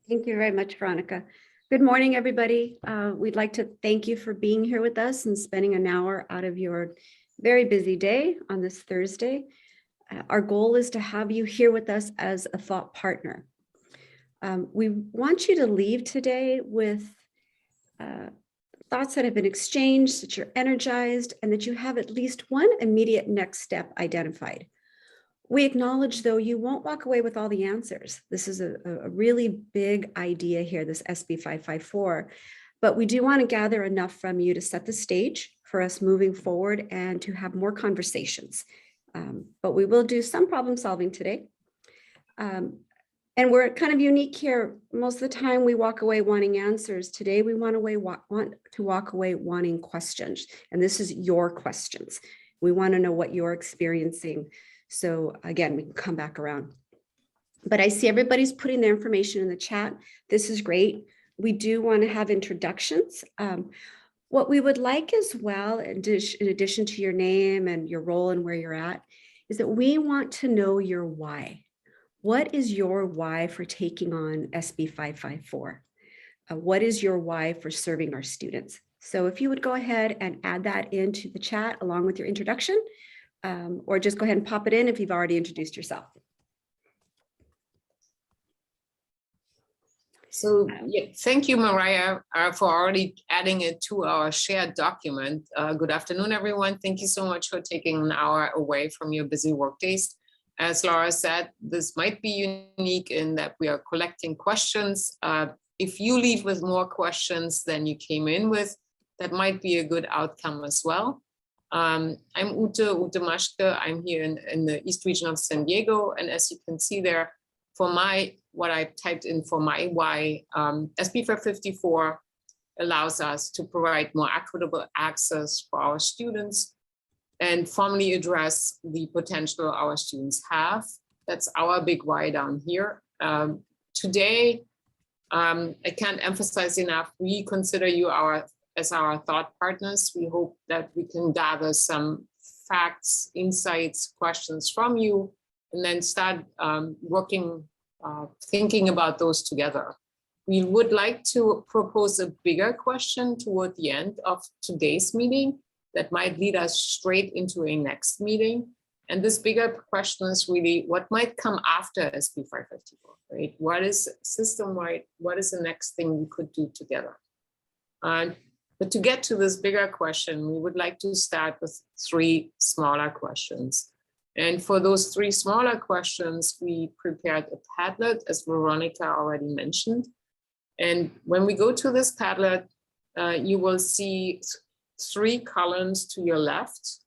Thank you very much, Veronica. Good morning, everybody. We'd like to thank you for being here with us and spending an hour out of your very busy day on this Thursday. Our goal is to have you here with us as a thought partner. We want you to leave today with thoughts that have been exchanged, that you're energized, and that you have at least one immediate next step identified. We acknowledge, though, you won't walk away with all the answers. This is a really big idea here, this SB 554, but we do want to gather enough from you to set the stage for us moving forward and to have more conversations. But we will do some problem solving today. And we're kind of unique here. Most of the time we walk away wanting answers. Today we want to walk away wanting questions. And this is your questions. We want to know what you're experiencing. So again, we can come back around. But I see everybody's putting their information in the chat. This is great. We do want to have introductions. What we would like as well, in addition to your name and your role and where you're at, is that we want to know your why. What is your why for taking on SB 554? What is your why for serving our students? So if you would go ahead and add that into the chat along with your introduction, or just go ahead and pop it in if you've already introduced yourself. So yeah, thank you, Mariah, for already adding it to our shared document. Good afternoon, everyone. Thank you so much for taking an hour away from your busy work days. As Laura said, this might be unique in that we are collecting questions. If you leave with more questions than you came in with, that might be a good outcome as well. I'm Hsdhsc. I'm here in the East region of San Diego. And as you can see there, for what I typed in for my why, SB 554 allows us to provide more equitable access for our students and formally address the potential our students have. That's our big why down here. Today, I can't emphasize enough, we consider you as our thought partners. We hope that we can gather some facts, insights, questions from you, and then start thinking about those together. We would like to propose a bigger question toward the end of today's meeting that might lead us straight into a next meeting. And this bigger question is really what might come after SB 554, right? What is system-wide? What is the next thing we could do together? But to get to this bigger question, we would like to start with 3 smaller questions. And for those 3 smaller questions, we prepared a Padlet, as Veronica already mentioned. And when we go to this Padlet, you will see 3 columns to your left.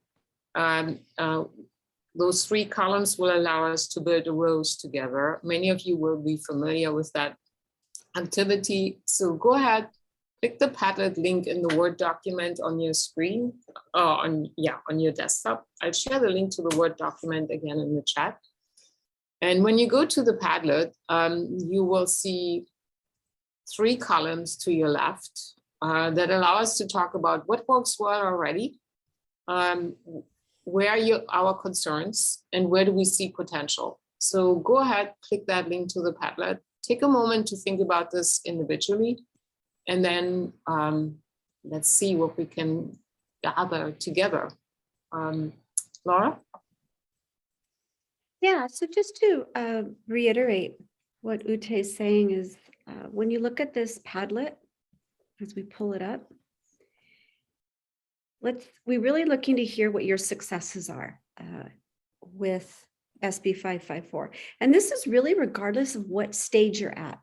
Those 3 columns will allow us to build the rows together. Many of you will be familiar with that activity. So go ahead, click the Padlet link in the Word document on your screen, on your desktop. I'll share the link to the Word document again in the chat. And when you go to the Padlet, you will see 3 columns to your left that allow us to talk about what works well already, where are our concerns, and where do we see potential. So go ahead, click that link to the Padlet. Take a moment to think about this individually. And then let's see what we can gather together. Laura? Yeah, so just to reiterate what Ute is saying is when you look at this Padlet, as we pull it up, we're really looking to hear what your successes are with SB 554. And this is really regardless of what stage you're at.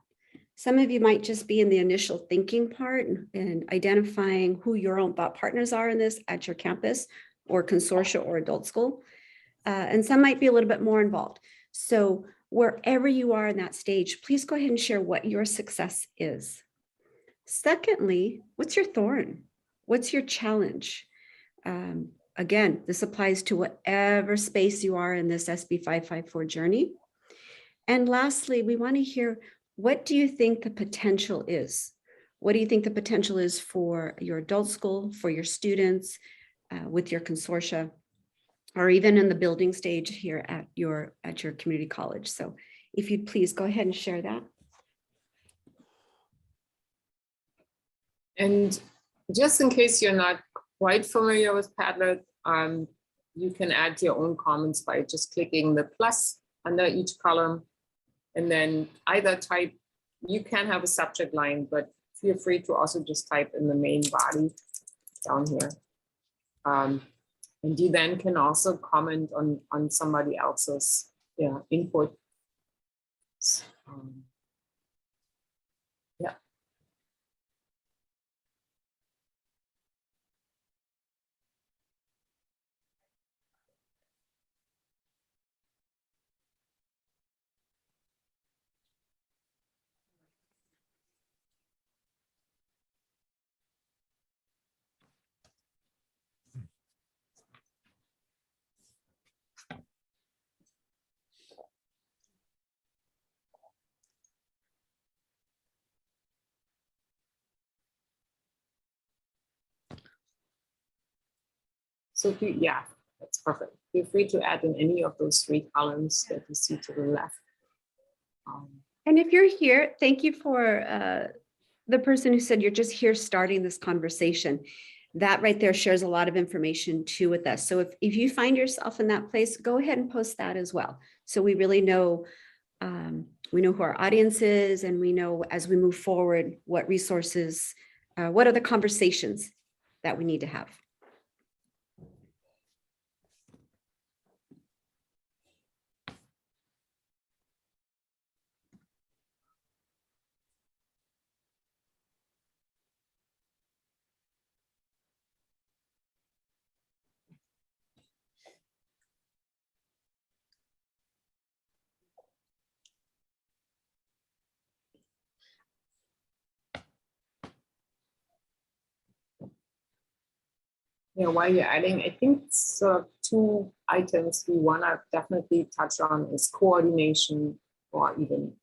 Some of you might just be in the initial thinking part and identifying who your own thought partners are in this at your campus or consortia or adult school. And some might be a little bit more involved. So wherever you are in that stage, please go ahead and share what your success is. Secondly, what's your thorn? What's your challenge? Again, this applies to whatever space you are in this SB 554 journey. And lastly, we want to hear, what do you think the potential is? What do you think the potential is for your adult school, for your students, with your consortia, or even in the building stage here at your community college? So if you'd please go ahead and share that. And just in case you're not quite familiar with Padlet, you can add your own comments by just clicking the plus under each column, and then either type, you can have a subject line, but feel free to also just type in the main body down here. And you then can also comment on somebody else's input. Yeah. So if you, yeah, that's perfect. Feel free to add in any of those three columns that you see to the left. And if you're here, thank you for the person who said you're just here starting this conversation. That right there shares a lot of information too with us. So if you find yourself in that place, go ahead and post that as well. So we really know, we know who our audience is, and we know as we move forward, what resources, what are the conversations that we need to have. Yeah, while you're adding, I think sort of two items we want to definitely touch on is coordination or even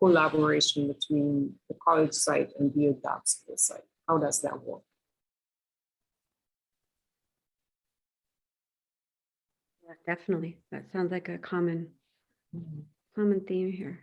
collaboration between the college site and the adult school site. How does that work? Yeah, definitely. That sounds like a common theme here.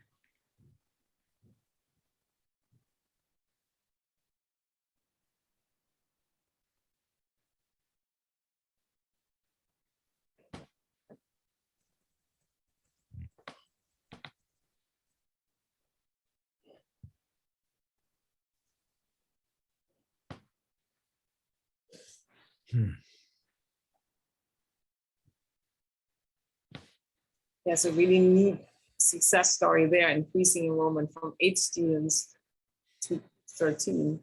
There's a really neat success story there, increasing enrollment from 8 students to 13.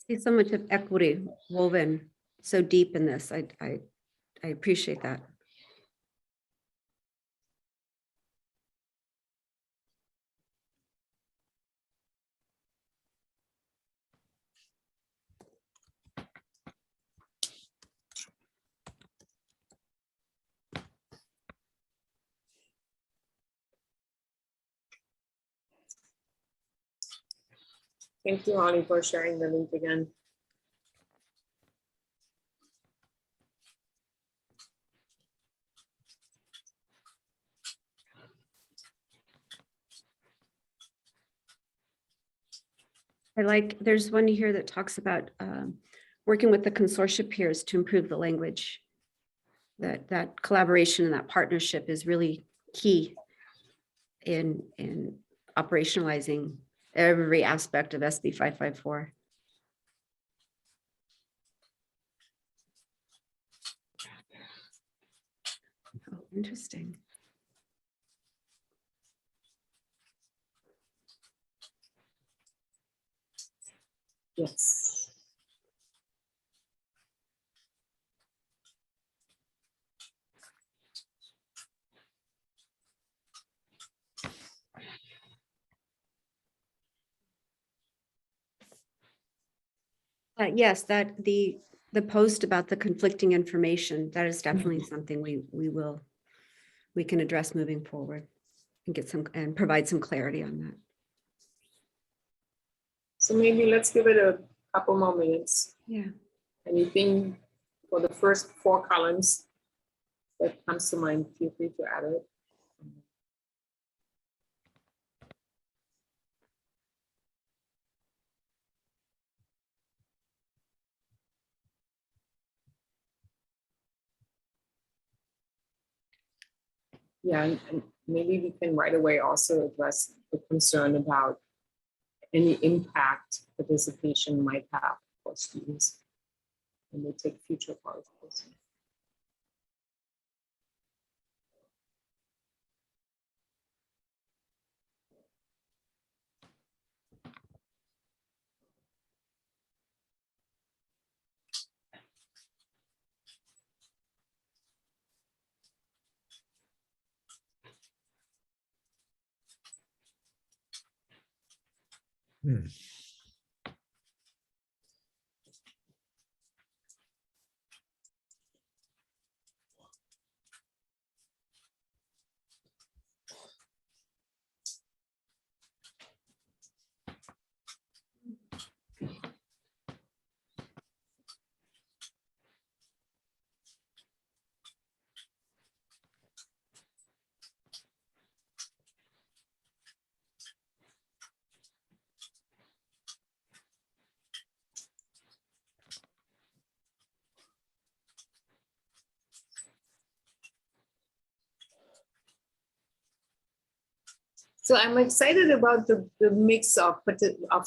See so much of equity woven so deep in this. I appreciate that. Thank you, Holly, for sharing the link again. There's one here that talks about working with the consortia peers to improve the language. That collaboration and that partnership is really key in operationalizing every aspect of SB 554. Oh, interesting. Yes. Yes, that the post about the conflicting information, that is definitely something we can address moving forward and get some and provide some clarity on that. So maybe let's give it a couple more minutes. Yeah. Anything for the first 4 columns that comes to mind, feel free to add it. Yeah, and maybe we can right away also address the concern about any impact participation might have for students when they take future part courses. So I'm excited about the mix of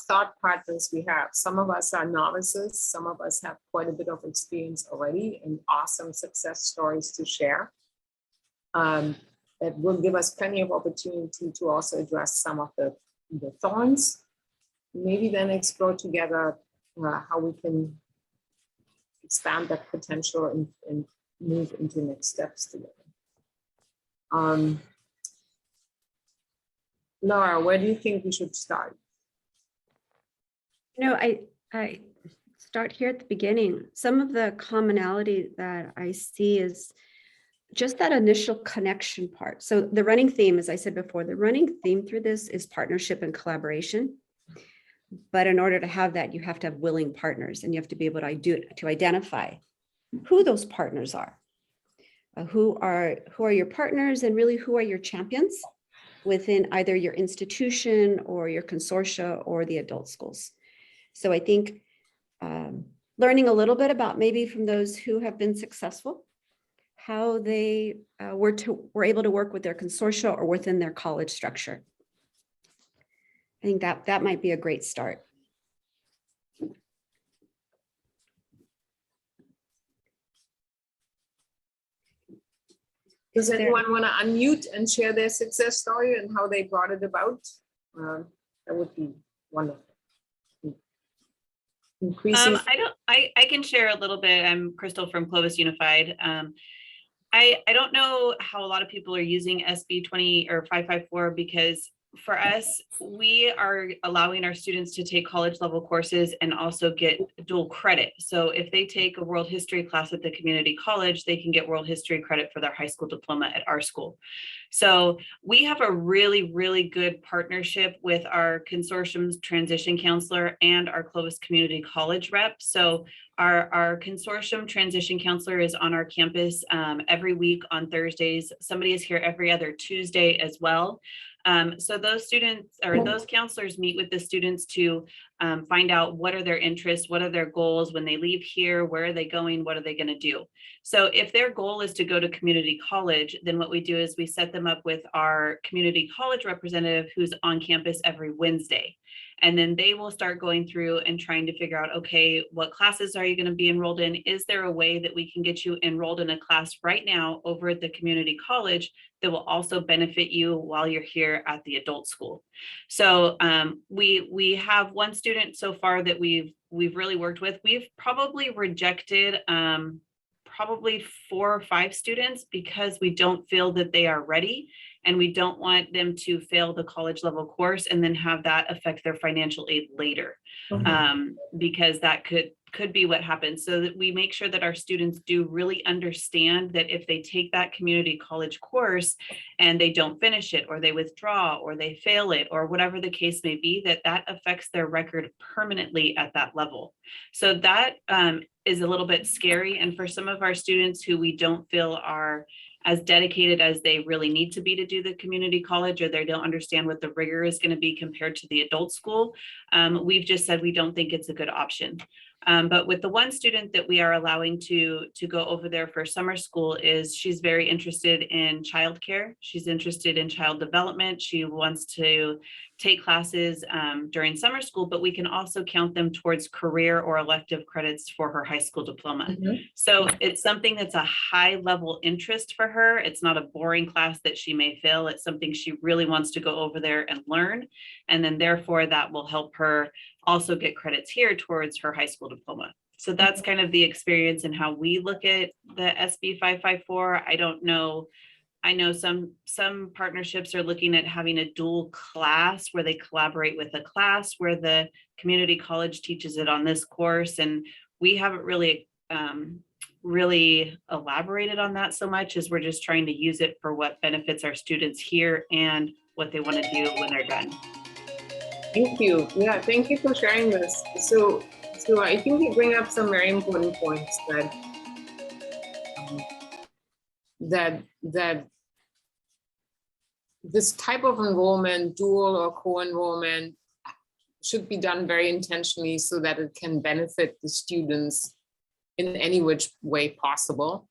thought patterns we have. Some of us are novices, some of us have quite a bit of experience already and awesome success stories to share. That will give us plenty of opportunity to also address some of the thorns. Maybe then explore together how we can expand that potential and move into next steps together. Laura, where do you think we should start? You know, I start here at the beginning. Some of the commonality that I see is just that initial connection part. So the running theme, as I said before, the running theme through this is partnership and collaboration. But in order to have that, you have to have willing partners, and you have to be able to identify who those partners are. Who are your partners, and really who are your champions within either your institution or your consortia or the adult schools. So I think learning a little bit about maybe from those who have been successful, how they were able to work with their consortia or within their college structure. I think that might be a great start. Does anyone want to unmute and share their success story and how they brought it about? That would be wonderful. Increasing. I can share a little bit. I'm Crystal from Clovis Unified. I don't know how a lot of people are using SB 20 or 554, because for us, we are allowing our students to take college level courses and also get dual credit. So if they take a world history class at the community college, they can get world history credit for their high school diploma at our school. So we have a really, really good partnership with our consortium's transition counselor and our Clovis Community College rep. So our consortium transition counselor is on our campus every week on Thursdays. Somebody is here every other Tuesday as well. So those students or those counselors meet with the students to find out what are their interests, what are their goals when they leave here, where are they going, what are they going to do. So if their goal is to go to community college, then what we do is we set them up with our community college representative who's on campus every Wednesday. And then they will start going through and trying to figure out, okay, what classes are you going to be enrolled in? Is there a way that we can get you enrolled in a class right now over at the community college that will also benefit you while you're here at the adult school? So we have one student so far that we've really worked with. We've probably rejected probably 4 or 5 students because we don't feel that they are ready, and we don't want them to fail the college level course and then have that affect their financial aid later, because that could could be what happens, so that we make sure that our students do really understand that if they take that community college course and they don't finish it, or they withdraw, or they fail it, or whatever the case may be, that that affects their record permanently at that level. So that is a little bit scary. And for some of our students who we don't feel are as dedicated as they really need to be to do the community college, or they don't understand what the rigor is going to be compared to the adult school, we've just said we don't think it's a good option. But with the one student that we are allowing to go over there for summer school, is she's very interested in childcare. She's interested in child development. She wants to take classes during summer school, but we can also count them towards career or elective credits for her high school diploma. Mhm. So it's something that's a high level interest for her. It's not a boring class that she may fail. It's something she really wants to go over there and learn. And then therefore that will help her also get credits here towards her high school diploma. So that's kind of the experience and how we look at the SB 554. I don't know. I know some partnerships are looking at having a dual class where they collaborate with a class where the community college teaches it on this course. And we haven't really elaborated on that so much, as we're just trying to use it for what benefits our students here and what they want to do when they're done. Thank you. Yeah, thank you for sharing this. So I think you bring up some very important points that this type of enrollment, dual or co-enrollment, should be done very intentionally so that it can benefit the students in any which way possible.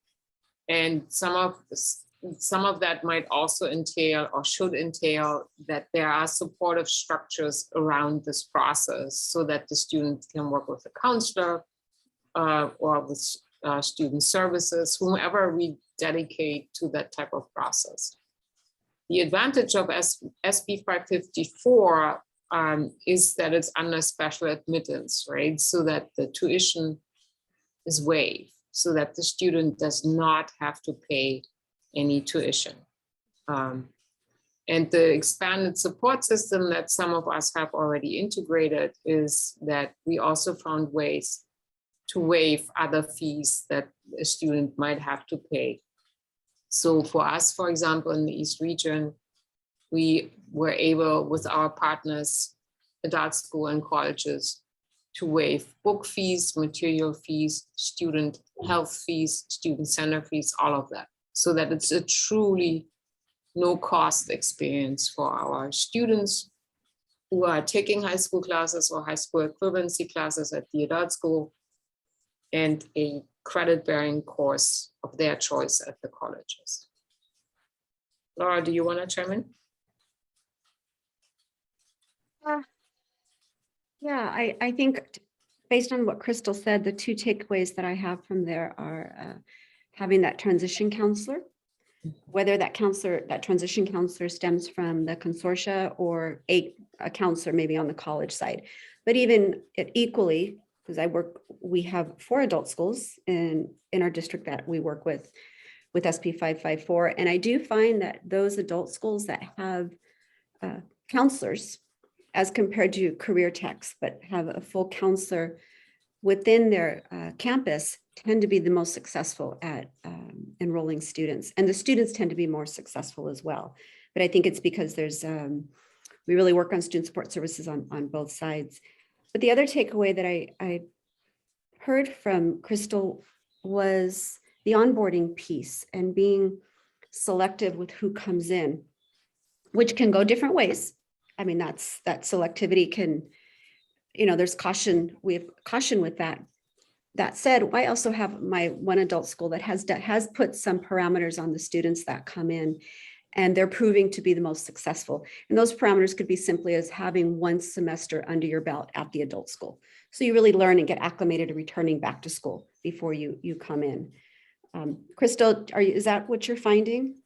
And some of that might also entail, or should entail, that there are supportive structures around this process so that the student can work with a counselor or with student services, whomever we dedicate to that type of process. The advantage of SB 554 is that it's under special admittance, right? So that the tuition is waived, so that the student does not have to pay any tuition. And the expanded support system that some of us have already integrated is that we also found ways to waive other fees that a student might have to pay. So for us, for example, in the East region, we were able, with our partners, adult school and colleges, to waive book fees, material fees, student health fees, student center fees, all of that, so that it's a truly no-cost experience for our students who are taking high school classes or high school equivalency classes at the adult school, and a credit-bearing course of their choice at the colleges. Laura, do you want to chime in? Yeah, I think based on what Crystal said, the two takeaways that I have from there are having that transition counselor, whether that transition counselor stems from the consortia or a counselor maybe on the college side. But even equally, because we have 4 adult schools in our district that we work with SB 554. And I do find that those adult schools that have counselors, as compared to career techs, but have a full counselor within their campus, tend to be the most successful at enrolling students. And the students tend to be more successful as well. But I think it's because there's, we really work on student support services on both sides. But the other takeaway that I heard from Crystal was the onboarding piece and being selective with who comes in, which can go different ways. I mean, that selectivity can, there's caution. We have caution with that. That said, I also have my one adult school that has put some parameters on the students that come in, and they're proving to be the most successful. And those parameters could be simply as having 1 semester under your belt at the adult school. So you really learn and get acclimated to returning back to school before you come in. Crystal, is that what you're finding?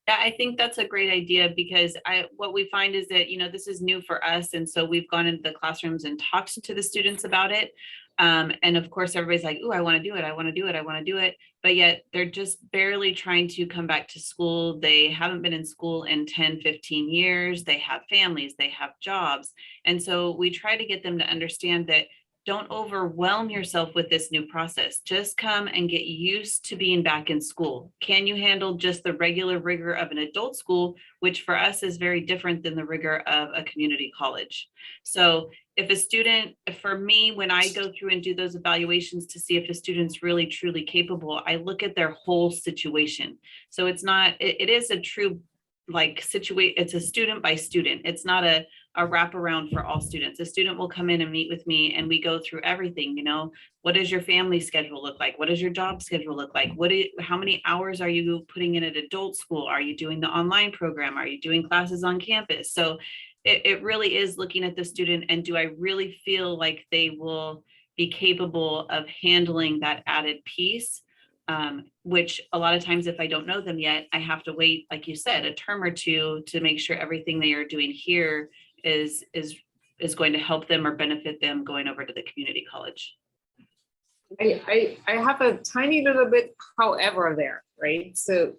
Yeah, I think that's a great idea, because what we find is that, this is new for us. And so we've gone into the classrooms and talked to the students about it. And of course, everybody's like, oh, I want to do it. I want to do it. I want to do it. But yet they're just barely trying to come back to school. They haven't been in school in 10, 15 years. They have families, they have jobs. And so we try to get them to understand that don't overwhelm yourself with this new process. Just come and get used to being back in school. Can you handle just the regular rigor of an adult school, which for us is very different than the rigor of a community college? So if a student, for me, when I go through and do those evaluations to see if a student's really truly capable, I look at their whole situation. So it's not, it is a true it's a student by student. It's not a wraparound for all students. A student will come in and meet with me and we go through everything. What does your family schedule look like? What does your job schedule look like? How many hours are you putting in at adult school? Are you doing the online program? Are you doing classes on campus? So it really is looking at the student, and do I really feel like they will be capable of handling that added piece? Which a lot of times, if I don't know them yet, I have to wait, like you said, a term or two to make sure everything they are doing here is going to help them or benefit them going over to the community college. I have a tiny little bit, however, there, right? So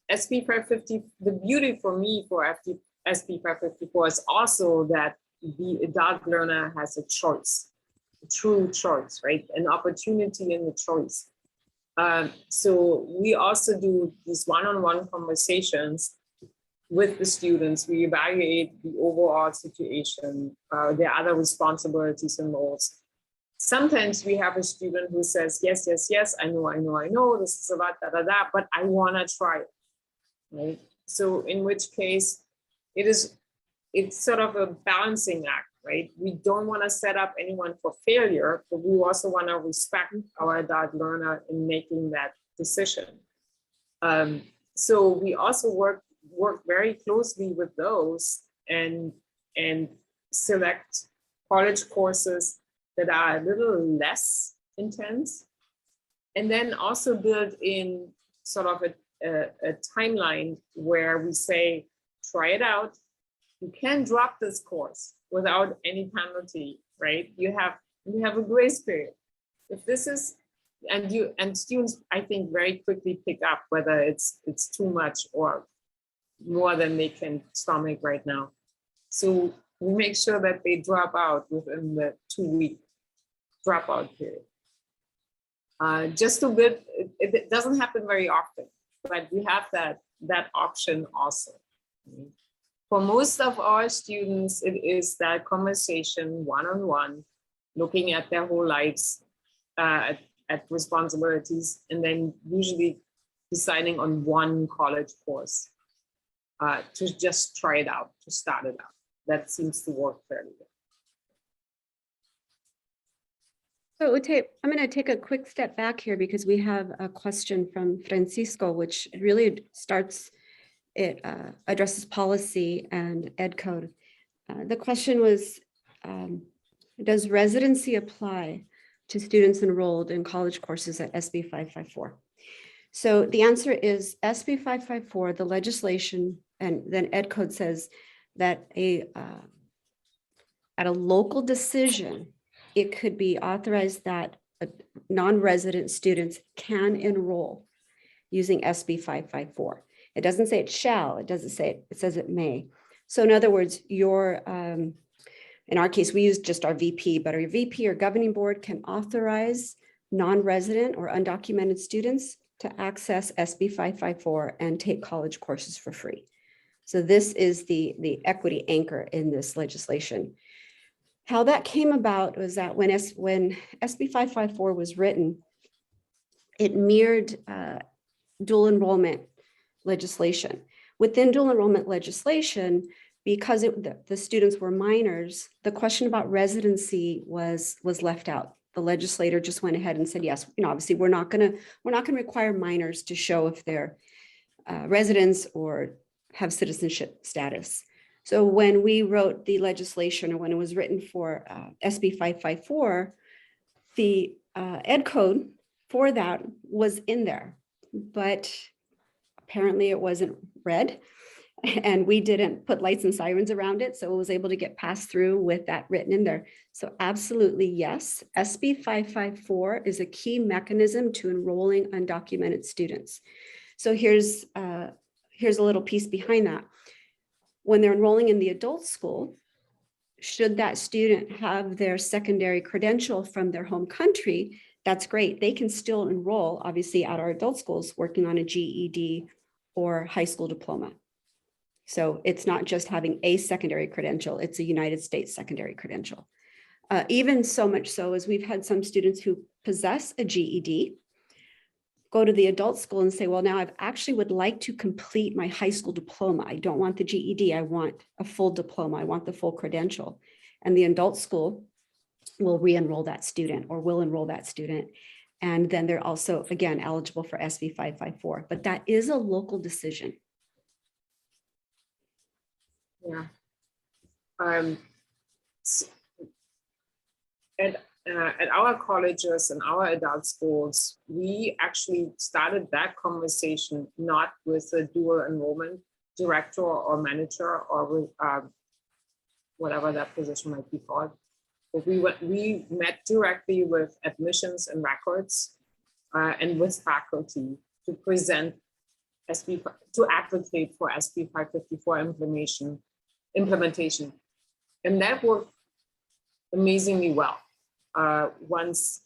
SB 550, the beauty for me for SB 554 is also that the adult learner has a choice, a true choice, right? An opportunity in the choice. So we also do these one-on-one conversations with the students. We evaluate the overall situation, their other responsibilities and roles. Sometimes we have a student who says, yes, I know, this is about da, but I wanna try it, right? So in which case, it's sort of a balancing act, right? We don't want to set up anyone for failure, but we also want to respect our adult learner in making that decision. So we also work very closely with those and select college courses that are a little less intense, and then also build in sort of a timeline where we say, try it out. You can drop this course without any penalty, right? You have a grace period. If this is, and students, I think, very quickly pick up whether it's too much or more than they can stomach right now. So we make sure that they drop out within the 2-week dropout period. Just to build, it doesn't happen very often, but we have that option also. For most of our students, it is that conversation one-on-one, looking at their whole lives, at responsibilities, and then usually deciding on one college course to just try it out, to start it out. That seems to work fairly well. So Ute, I'm going to take a quick step back here because we have a question from Francisco, which really it addresses policy and ed code. The question was, does residency apply to students enrolled in college courses at SB 554? So the answer is SB 554, the legislation, and then ed code says that at a local decision, it could be authorized that non-resident students can enroll using SB 554. It doesn't say it shall, it doesn't say it says it may. So in other words, in our case, we use just our VP, but our VP or governing board can authorize non-resident or undocumented students to access SB 554 and take college courses for free. So this is the equity anchor in this legislation. How that came about was that when SB 554 was written, it mirrored dual enrollment legislation. Within dual enrollment legislation, because the students were minors, the question about residency was left out. The legislator just went ahead and said, yes, obviously we're not going to require minors to show if they're residents or have citizenship status. So when we wrote the legislation, or when it was written for SB 554, the ed code for that was in there, but apparently it wasn't read, and we didn't put lights and sirens around it, so it was able to get passed through with that written in there. So absolutely yes, SB 554 is a key mechanism to enrolling undocumented students. So here's a little piece behind that. When they're enrolling in the adult school, should that student have their secondary credential from their home country, that's great. They can still enroll, obviously, at our adult schools working on a GED or high school diploma. So it's not just having a secondary credential, it's a United States secondary credential. Even so much so as we've had some students who possess a GED go to the adult school and say, well, now I actually would like to complete my high school diploma. I don't want the GED. I want a full diploma. I want the full credential. And the adult school will re-enroll that student or will enroll that student. And then they're also, again, eligible for SB 554. But that is a local decision. Yeah. At our colleges and our adult schools, we actually started that conversation not with a dual enrollment director or manager or with whatever that position might be called. But we met directly with admissions and records and with faculty to present to advocate for SB 554 implementation. And that worked amazingly well. Once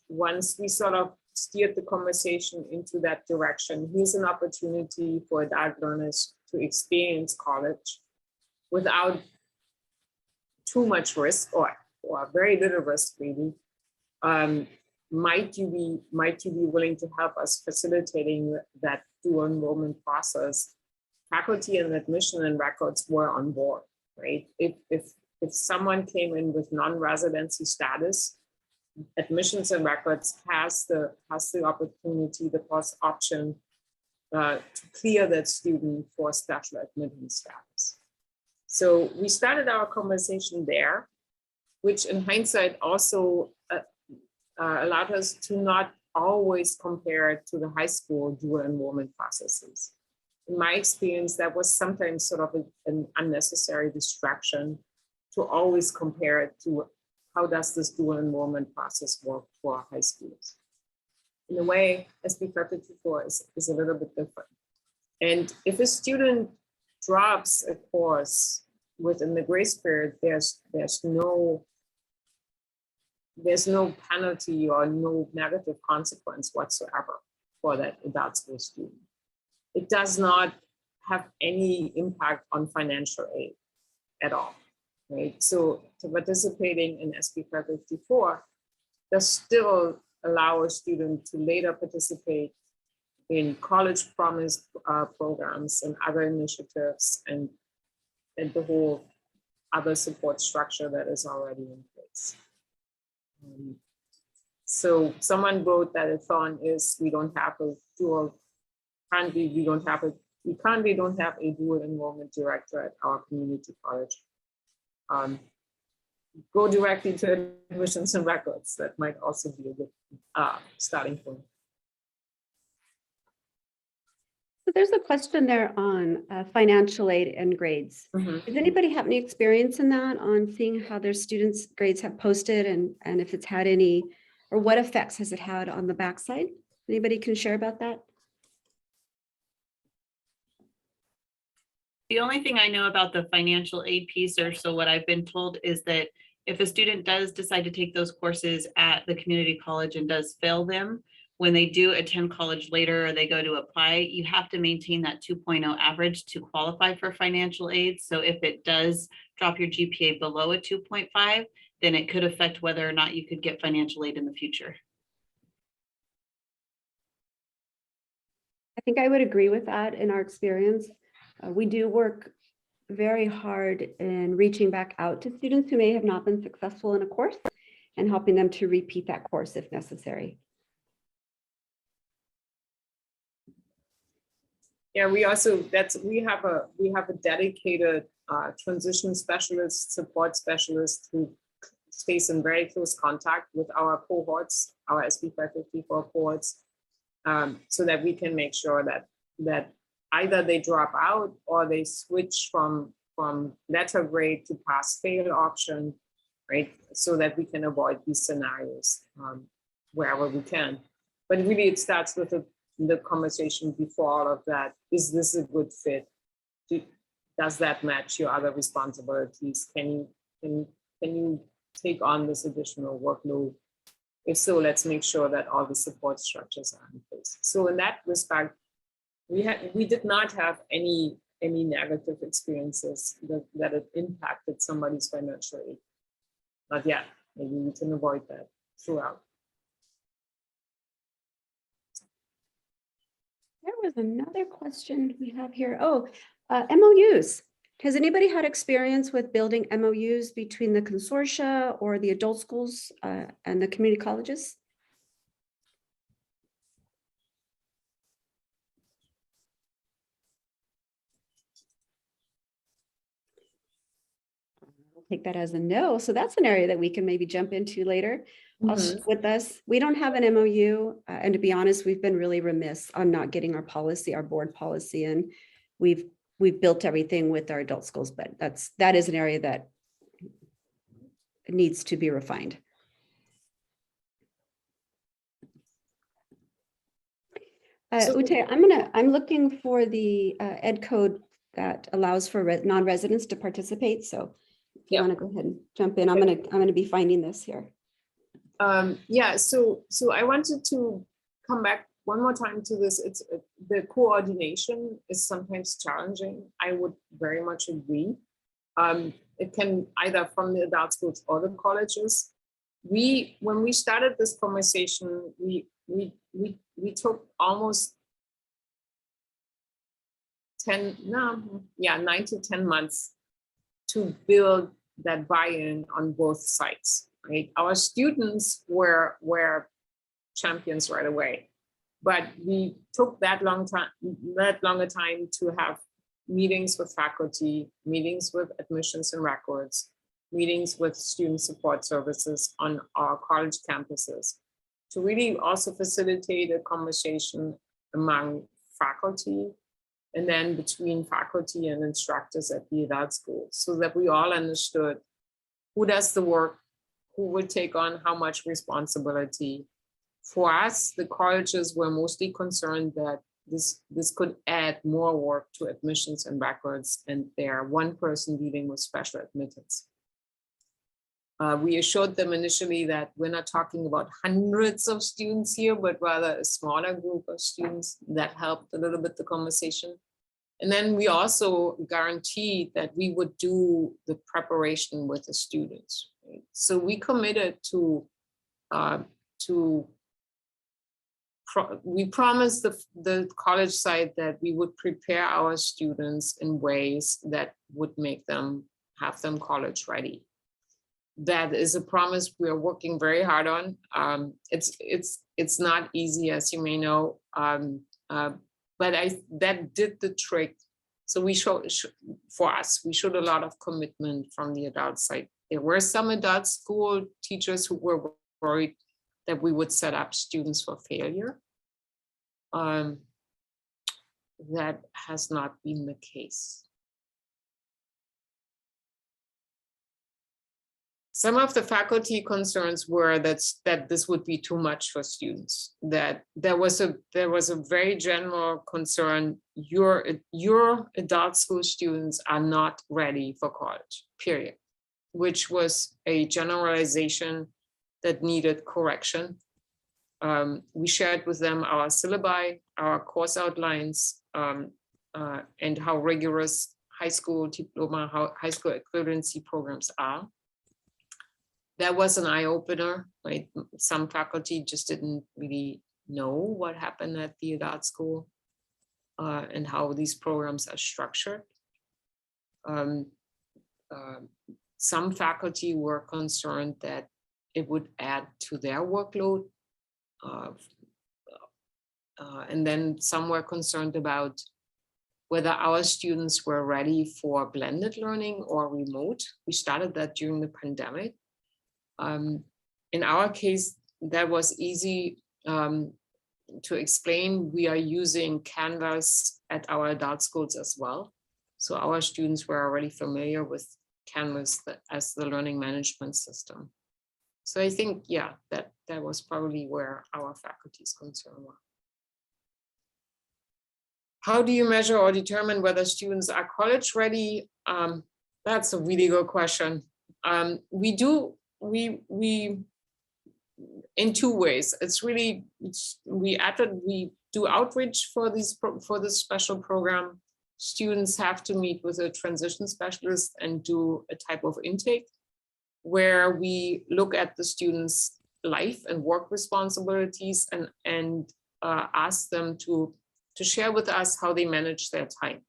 we sort of steered the conversation into that direction, here's an opportunity for adult learners to experience college without too much risk or very little risk, really. Might you be willing to help us facilitating that dual enrollment process? Faculty and admission and records were on board, right? If someone came in with non-residency status, admissions and records has the opportunity, the first option to clear that student for special admission status. So we started our conversation there, which in hindsight also allowed us to not always compare it to the high school dual enrollment processes. In my experience, that was sometimes sort of an unnecessary distraction to always compare it to how does this dual enrollment process work for high schools. In a way, SB 554 is a little bit different. And if a student drops a course within the grace period, there's no penalty or no negative consequence whatsoever for that adult school student. It does not have any impact on financial aid at all, right? So participating in SB 554 does still allow a student to later participate in college promise programs and other initiatives and the whole other support structure that is already in place. So someone wrote that a thorn is we don't have a dual, we don't have a dual enrollment director at our community college. Go directly to admissions and records. That might also be a good starting point. So there's a question there on financial aid and grades. Mm-hmm. Does anybody have any experience in that, on seeing how their students' grades have posted and if it's had any, or what effects has it had on the backside? Anybody can share about that? The only thing I know about the financial aid piece, or so what I've been told, is that if a student does decide to take those courses at the community college and does fail them, when they do attend college later or they go to apply, you have to maintain that 2.0 average to qualify for financial aid. So if it does drop your GPA below a 2.5, then it could affect whether or not you could get financial aid in the future. I think I would agree with that in our experience. We do work very hard in reaching back out to students who may have not been successful in a course and helping them to repeat that course if necessary. Yeah, we have a dedicated transition specialist, support specialist who stays in very close contact with our cohorts, our SB 554 cohorts, so that we can make sure that either they drop out or they switch from letter grade to pass fail option, right? So that we can avoid these scenarios wherever we can. But really it starts with the conversation before all of that. Is this a good fit? Does that match your other responsibilities? Can can you take on this additional workload? If so, let's make sure that all the support structures are in place. So in that respect, we did not have any negative experiences that it impacted somebody's financial aid. Not yet. Maybe we can avoid that throughout. There was another question we have here. Oh, MOUs. Has anybody had experience with building MOUs between the consortia or the adult schools and the community colleges? I'll take that as a no. So that's an area that we can maybe jump into later. With us, we don't have an MOU, and to be honest, we've been really remiss on not getting our policy, our board policy, and we've built everything with our adult schools, but that is an area that needs to be refined. Ute, I'm looking for the ed code that allows for non-residents to participate. So if you want to go ahead and jump in, I'm gonna be finding this here. Yeah, so I wanted to come back one more time to this. It's the coordination is sometimes challenging. I would very much agree. It can either from the adult schools or the colleges. When we started this conversation, we took almost 9 to 10 months to build that buy-in on both sides. Right? Our students were champions right away, but we took that longer time to have meetings with faculty, meetings with admissions and records, meetings with student support services on our college campuses to really also facilitate a conversation among faculty and then between faculty and instructors at the adult schools so that we all understood who does the work, who would take on how much responsibility. For us, the colleges were mostly concerned that this could add more work to admissions and records, and they're one person dealing with special admittance. We assured them initially that we're not talking about hundreds of students here, but rather a smaller group of students. That helped a little bit the conversation. And then we also guaranteed that we would do the preparation with the students. Right? So we committed we promised the college side that we would prepare our students in ways that would have them college ready. That is a promise we are working very hard on. It's not easy, as you may know, but that did the trick. So we showed a lot of commitment from the adult side. There were some adult school teachers who were worried that we would set up students for failure. That has not been the case. Some of the faculty concerns were that this would be too much for students, that there was a very general concern, your adult school students are not ready for college, period, which was a generalization that needed correction. We shared with them our syllabi, our course outlines, and how rigorous high school diploma, high school equivalency programs are. That was an eye-opener, right? Some faculty just didn't really know what happened at the adult school and how these programs are structured. Some faculty were concerned that it would add to their workload. And then some were concerned about whether our students were ready for blended learning or remote. We started that during the pandemic. In our case, that was easy to explain. We are using Canvas at our adult schools as well. So our students were already familiar with Canvas as the learning management system. So I think, yeah, that was probably where our faculty's concern were. How do you measure or determine whether students are college ready? That's a really good question. we in two ways. It's really, we do outreach for this special program. Students have to meet with a transition specialist and do a type of intake where we look at the students' life and work responsibilities and ask them to share with us how they manage their time.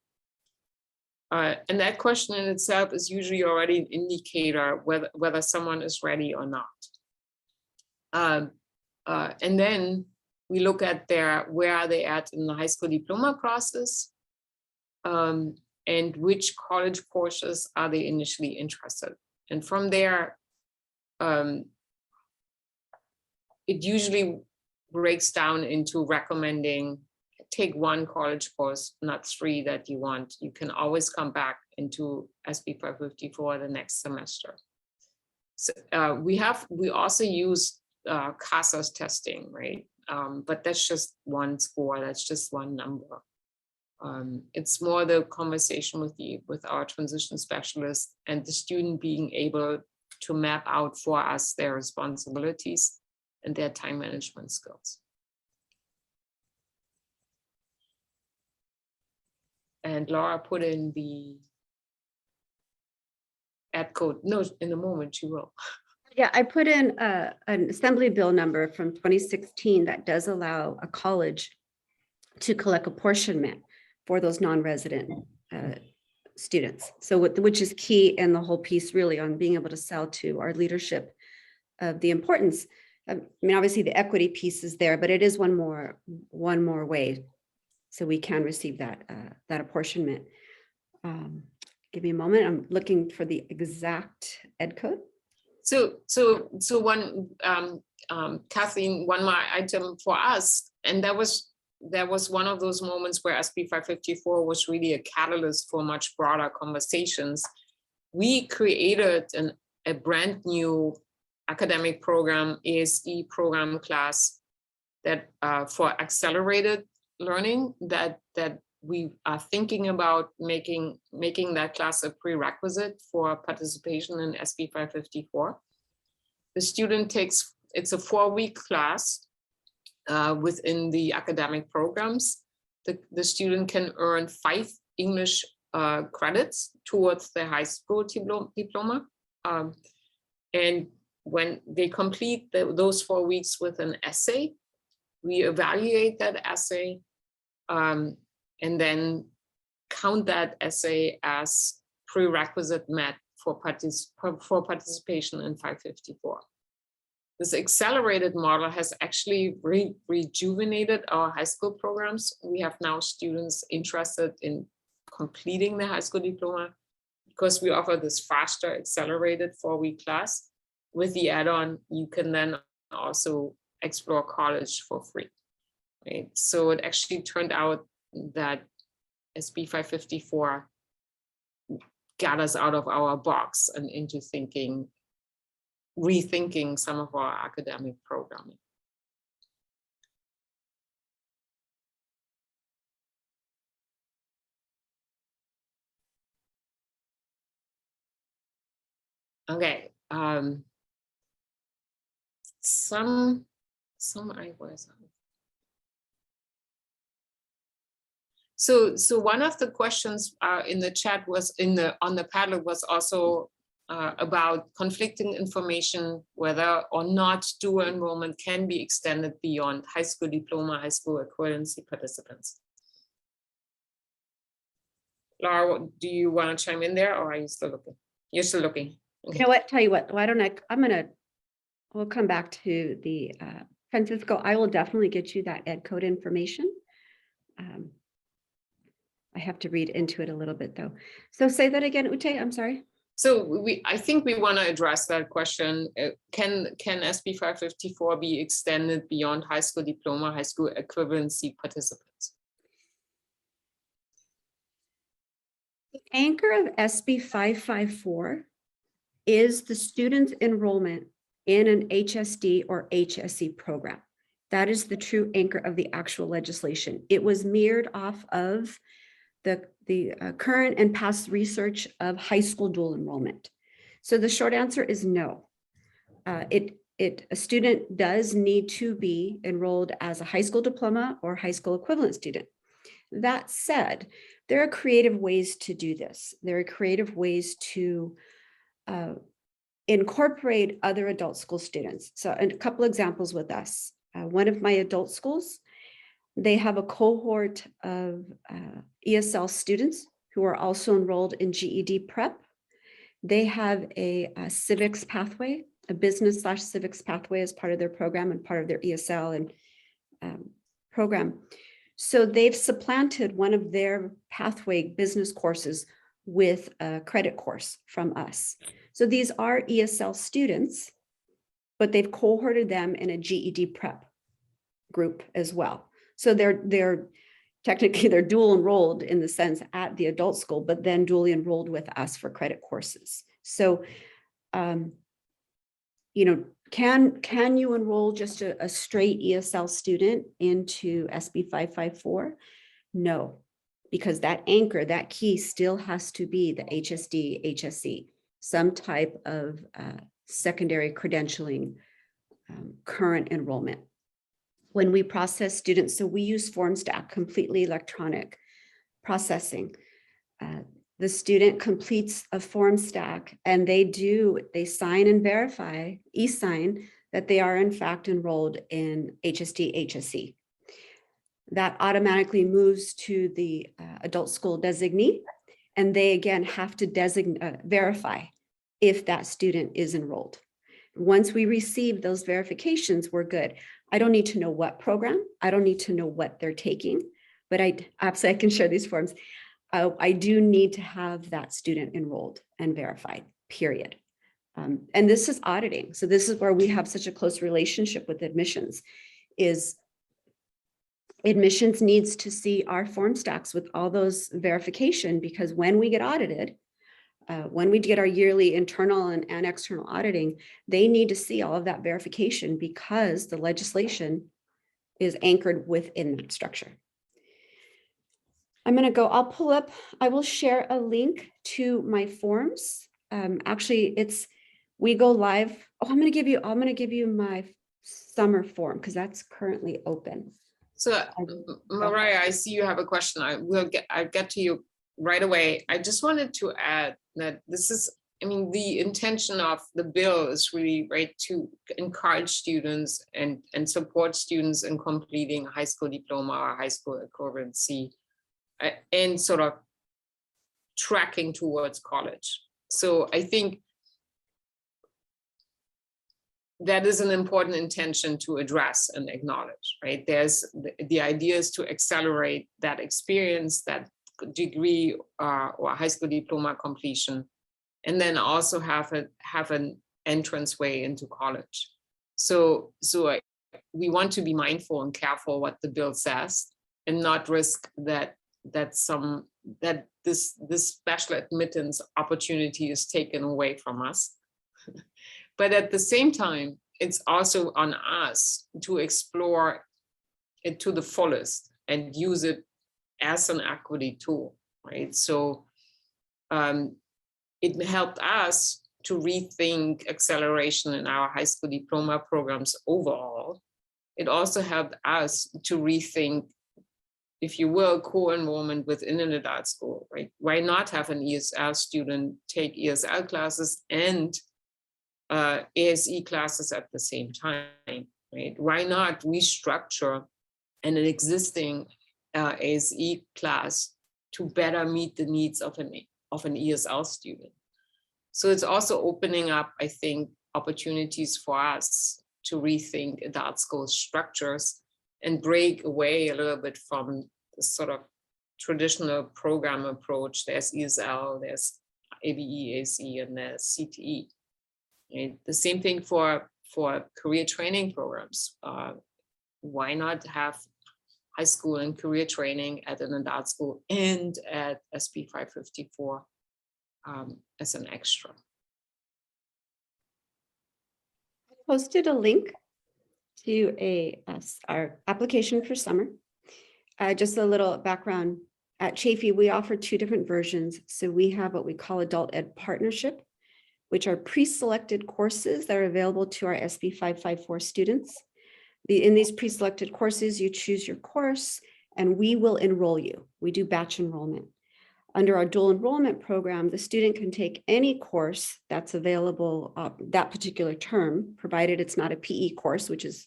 And that question in itself is usually already an indicator whether someone is ready or not. And then we look at where are they at in the high school diploma process, and which college courses are they initially interested. And from there, it usually breaks down into recommending take one college course, not three that you want. You can always come back into SB 554 the next semester. So we also use CASA's testing, right? But that's just one score, that's just one number. It's more the conversation with our transition specialist and the student being able to map out for us their responsibilities and their time management skills. And Laura put in the ad code. No, in a moment she will. Yeah, I put in an assembly bill number from 2016 that does allow a college to collect apportionment for those non-resident students. So which is key in the whole piece really on being able to sell to our leadership of the importance. I mean, obviously the equity piece is there, but it is one more way. So we can receive that apportionment. Give me a moment. I'm looking for the exact ed code. So one, Kathleen, one more item for us, and that was one of those moments where SB 554 was really a catalyst for much broader conversations. We created a brand new academic program, ASE program class that for accelerated learning that we are thinking about making that class a prerequisite for participation in SB 554. The student it's a 4-week class within the academic programs. The student can earn 5 English credits towards their high school diploma. And when they complete those 4 weeks with an essay, we evaluate that essay and then count that essay as prerequisite met for participation in 554. This accelerated model has actually rejuvenated our high school programs. We have now students interested in completing the high school diploma because we offer this faster accelerated 4-week class. With the add-on, you can then also explore college for free. Right? So it actually turned out that SB 554 got us out of our box and into rethinking some of our academic programming. Okay, some ideas. So one of the questions in the chat was on the Padlet was also about conflicting information, whether or not dual enrollment can be extended beyond high school diploma, high school equivalency participants. Laura, do you want to chime in there, or are you still looking? You're still looking. Okay. You know what? Tell you what. Why don't we'll come back to the Francisco. I will definitely get you that ed code information. I have to read into it a little bit though. So say that again, Ute, I'm sorry. So I think we want to address that question. Can SB 554 be extended beyond high school diploma, high school equivalency participants? The anchor of SB 554 is the student's enrollment in an HSD or HSC program. That is the true anchor of the actual legislation. It was mirrored off of the current and past research of high school dual enrollment. So the short answer is no. A student does need to be enrolled as a high school diploma or high school equivalent student. That said, there are creative ways to do this. There are creative ways to incorporate other adult school students. So a couple examples with us. One of my adult schools, they have a cohort of ESL students who are also enrolled in GED prep. They have a civics pathway, a business/civics pathway as part of their program and part of their ESL and program. So they've supplanted one of their pathway business courses with a credit course from us. So these are ESL students, but they've cohorted them in a GED prep group as well. So they're technically they're dual enrolled in the sense at the adult school, but then dually enrolled with us for credit courses. So, you know, can you enroll just a straight ESL student into SB 554? No, because that anchor, that key still has to be the Hsd, Hsc, some type of secondary credentialing current enrollment. When we process students, so we use FormStack, completely electronic processing. The student completes a FormStack and they sign and verify, e-sign, that they are in fact enrolled in Hsd, Hsc. That automatically moves to the adult school designee, and they again have to verify if that student is enrolled. Once we receive those verifications, we're good. I don't need to know what program, I don't need to know what they're taking, but I can share these forms. I do need to have that student enrolled and verified, period. And this is auditing. So this is where we have such a close relationship with admissions, is admissions needs to see our form stacks with all those verification, because when we get audited, when we get our yearly internal and external auditing, they need to see all of that verification because the legislation is anchored within that structure. I'll pull up, I will share a link to my forms. Actually, we go live. Oh, I'm going to give you my summer form because that's currently open. So Mariah, I see you have a question. I'll get to you right away. I just wanted to add that this is, I mean, the intention of the bill is really, right, to encourage students and support students in completing a high school diploma or high school equivalency and sort of tracking towards college. So I think that is an important intention to address and acknowledge, right? There's the idea is to accelerate that experience, that degree or high school diploma completion, and then also have an entrance way into college. So we want to be mindful and careful what the bill says, and not risk that this special admittance opportunity is taken away from us. But at the same time, it's also on us to explore it to the fullest and use it as an equity tool, right? So it helped us to rethink acceleration in our high school diploma programs overall. It also helped us to rethink, if you will, co-enrollment within an adult school, right? Why not have an ESL student take ESL classes and ASE classes at the same time, right? Why not restructure an existing ASE class to better meet the needs of an ESL student? So it's also opening up, I think, opportunities for us to rethink adult school structures and break away a little bit from the sort of traditional program approach. There's ESL, there's ABE, ACE, and there's CTE. And the same thing for career training programs. Why not have high school and career training at an adult school and at SB 554 as an extra? I posted a link to our application for summer. Just a little background. At CAEP, we offer two different versions. So we have what we call Adult Ed Partnership, which are pre-selected courses that are available to our SB 554 students. In these pre-selected courses, you choose your course and we will enroll you. We do batch enrollment. Under our dual enrollment program, the student can take any course that's available that particular term, provided it's not a PE course, which is,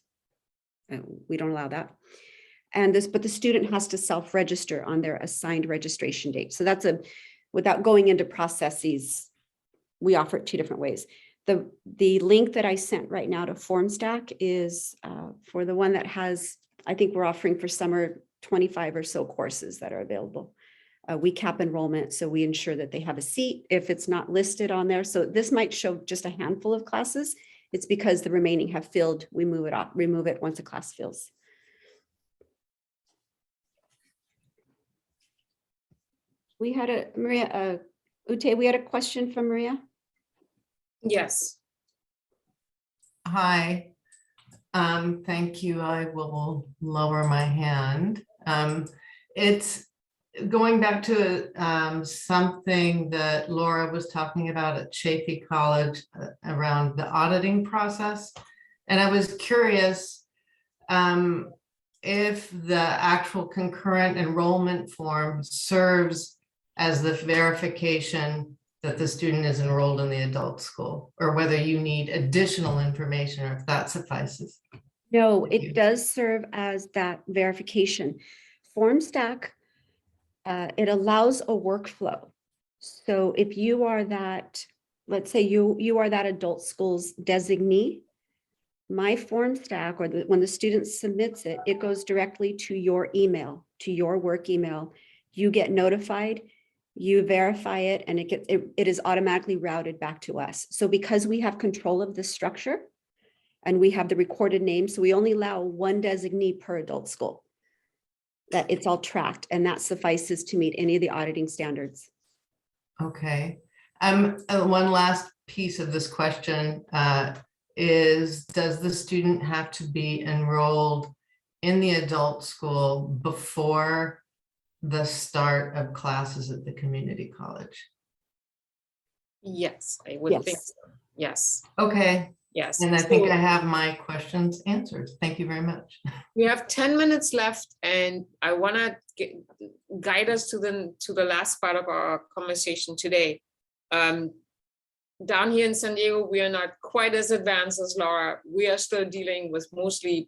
we don't allow that. But the student has to self-register on their assigned registration date. So that's without going into processes, we offer it 2 different ways. The link that I sent right now to FormStack is for the one that has, I think we're offering for summer 25 or so courses that are available. We cap enrollment, so we ensure that they have a seat if it's not listed on there. So this might show just a handful of classes. It's because the remaining have filled. We remove it once a class fills. We had Ute, we had a question from Maria. Yes. Hi, thank you. I will lower my hand. It's going back to something that Laura was talking about at Chaffey College around the auditing process. And I was curious if the actual concurrent enrollment form serves as the verification that the student is enrolled in the adult school, or whether you need additional information or if that suffices. No, it does serve as that verification. FormStack, it allows a workflow. So if you are that, let's say you are that adult school's designee, my FormStack, or when the student submits it, it goes directly to your email, to your work email. You get notified, you verify it, and it is automatically routed back to us. So because we have control of the structure and we have the recorded name, so we only allow 1 designee per adult school, that it's all tracked, and that suffices to meet any of the auditing standards. Okay. One last piece of this question is, does the student have to be enrolled in the adult school before the start of classes at the community college? Yes, I would think Yes. so. Yes. Okay. Yes. And I think So I have my questions answered. Thank you very much. we have 10 minutes left, and I want to guide us to the last part of our conversation today. Down here in San Diego, we are not quite as advanced as Laura. We are still dealing with mostly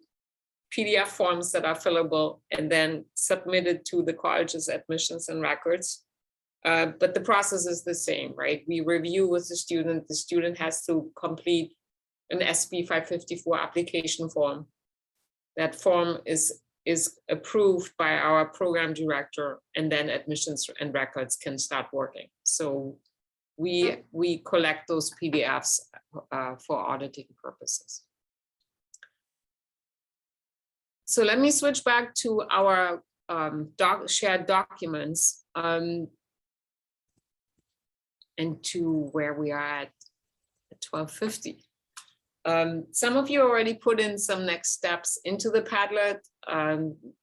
PDF forms that are fillable and then submitted to the college's admissions and records. But the process is the same, right? We review with the student has to complete an SB 554 application form. That form is approved by our program director, and then admissions and records can start working. So we collect those PDFs for auditing purposes. So let me switch back to our shared documents and to where we are at 12:50. Some of you already put in some next steps into the Padlet,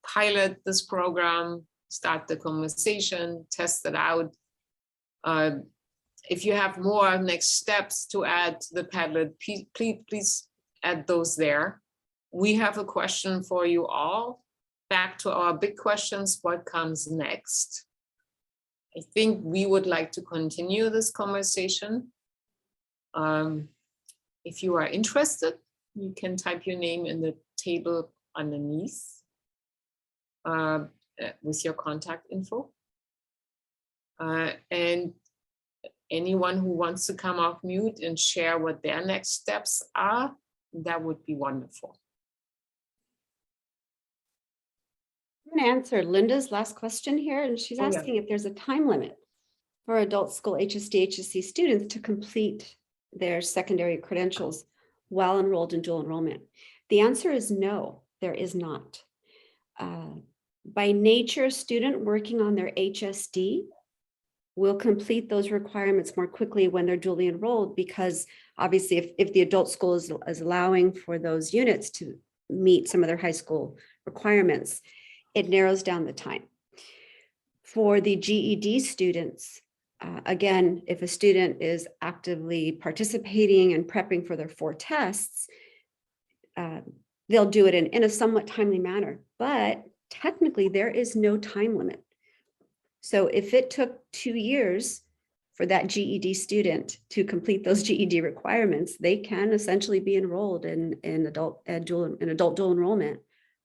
pilot this program, start the conversation, test it out. If you have more next steps to add to the Padlet, please add those there. We have a question for you all. Back to our big questions, what comes next? I think we would like to continue this conversation. If you are interested, you can type your name in the table underneath with your contact info. And anyone who wants to come off mute and share what their next steps are, that would be wonderful. I'm going to answer Linda's last question here, and she's Oh, yeah. asking if there's a time limit for adult school Hsdhsc students to complete their secondary credentials while enrolled in dual enrollment. The answer is no, there is not. By nature, a student working on their HSD will complete those requirements more quickly when they're dually enrolled, because obviously if the adult school is allowing for those units to meet some of their high school requirements, it narrows down the time. For the GED students, Again, if a student is actively participating and prepping for their 4 tests, they'll do it in a somewhat timely manner, but technically there is no time limit. So if it took 2 years for that GED student to complete those GED requirements, they can essentially be enrolled in adult dual enrollment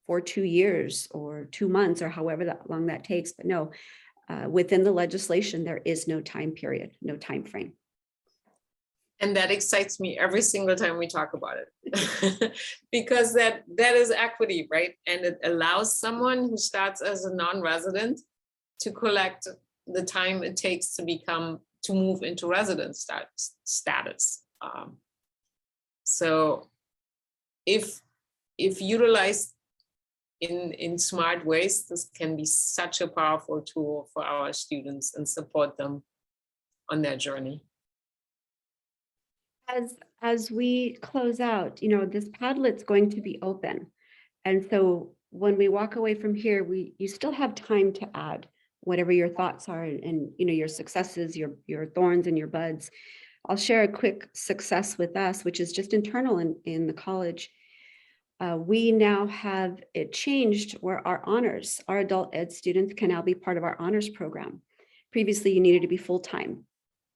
for 2 years or 2 months or however long that takes. But no, within the legislation, there is no time period, no time frame. And that excites me every single time we talk about it, because that is equity, right? And it allows someone who starts as a non-resident to collect the time it takes to move into resident status. So if utilized in smart ways, this can be such a powerful tool for our students and support them on their journey. As we close out, this Padlet's going to be open. And so when we walk away from here, you still have time to add whatever your thoughts are and your successes, your thorns and your buds. I'll share a quick success with us, which is just internal in the college. We now have it changed where our adult ed students can now be part of our honors program. Previously, you needed to be full-time,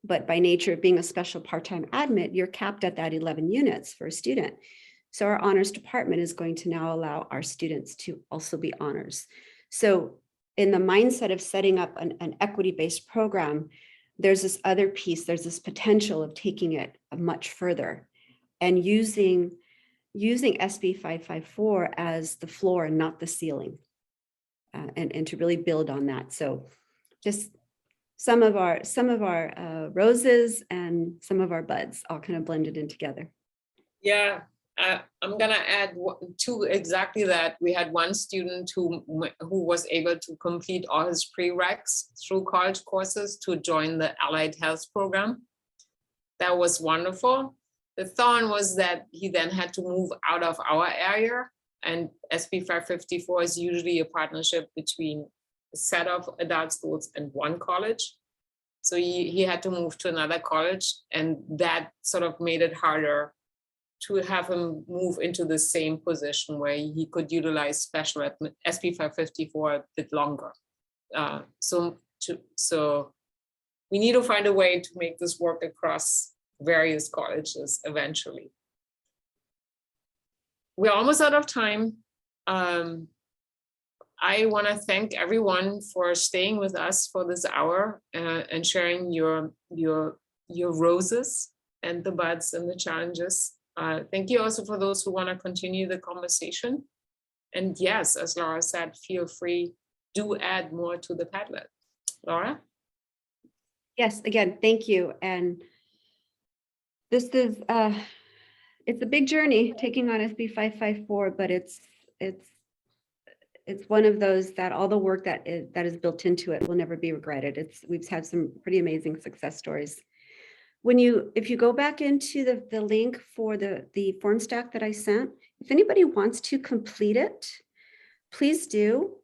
but by nature of being a special part-time admit, you're capped at that 11 units for a student. So our honors department is going to now allow our students to also be honors. So in the mindset of setting up an equity-based program, there's this other piece, there's this potential of taking it much further and using SB 554 as the floor and not the ceiling, and to really build on that. So just some of our roses and some of our buds all kind of blended in together. Yeah, I'm gonna add to exactly that. We had one student who was able to complete all his prereqs through college courses to join the allied health program. That was wonderful. The thorn was that he then had to move out of our area, and SB 554 is usually a partnership between a set of adult schools and one college. So he had to move to another college, and that sort of made it harder to have him move into the same position where he could utilize special SB 554 a bit longer. So we need to find a way to make this work across various colleges eventually. We're almost out of time. I want to thank everyone for staying with us for this hour and sharing your roses and the buds and the challenges. Thank you also for those who want to continue the conversation. And yes, as Laura said, feel free, do add more to the Padlet. Laura? Yes, again, thank you. And this is, it's a big journey taking on SB 554, but it's one of those that all the work that is built into it will never be regretted. We've had some pretty amazing success stories. If you go back into the link for the form stack that I sent, if anybody wants to complete it, please do.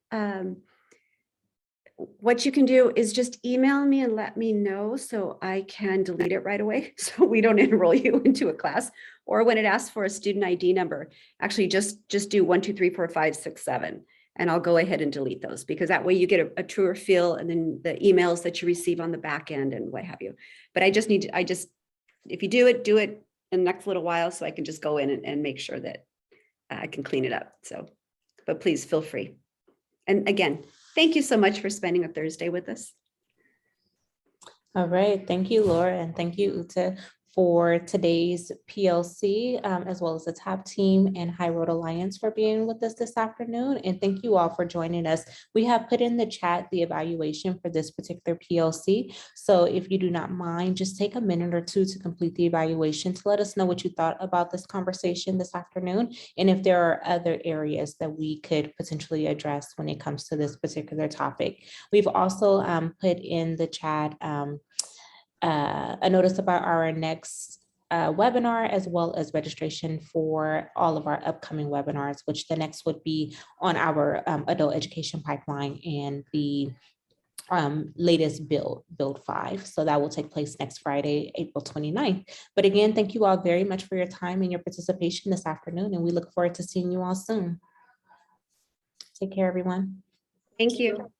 What you can do is just email me and let me know so I can delete it right away so we don't enroll you into a class. Or when it asks for a student ID number, actually just do 1, 2, 3, 4, 5, 6, 7. And I'll go ahead and delete those because that way you get a truer feel and then the emails that you receive on the back end and what have you. But if you do it in the next little while so I can just go in and make sure that I can clean it up. So, but please feel free. And again, thank you so much for spending a Thursday with us. All right. Thank you, Laura. And thank you, Ute, for today's PLC, as well as the TAP team and High Road Alliance for being with us this afternoon. And thank you all for joining us. We have put in the chat the evaluation for this particular PLC. So if you do not mind, just take a minute or two to complete the evaluation to let us know what you thought about this conversation this afternoon. And if there are other areas that we could potentially address when it comes to this particular topic. We've also put in the chat a notice about our next webinar, as well as registration for all of our upcoming webinars, which the next would be on our adult education pipeline and the latest build 5. So that will take place next Friday, April 29th. But again, thank you all very much for your time and your participation this afternoon, and we look forward to seeing you all soon. Take care, everyone. Thank you.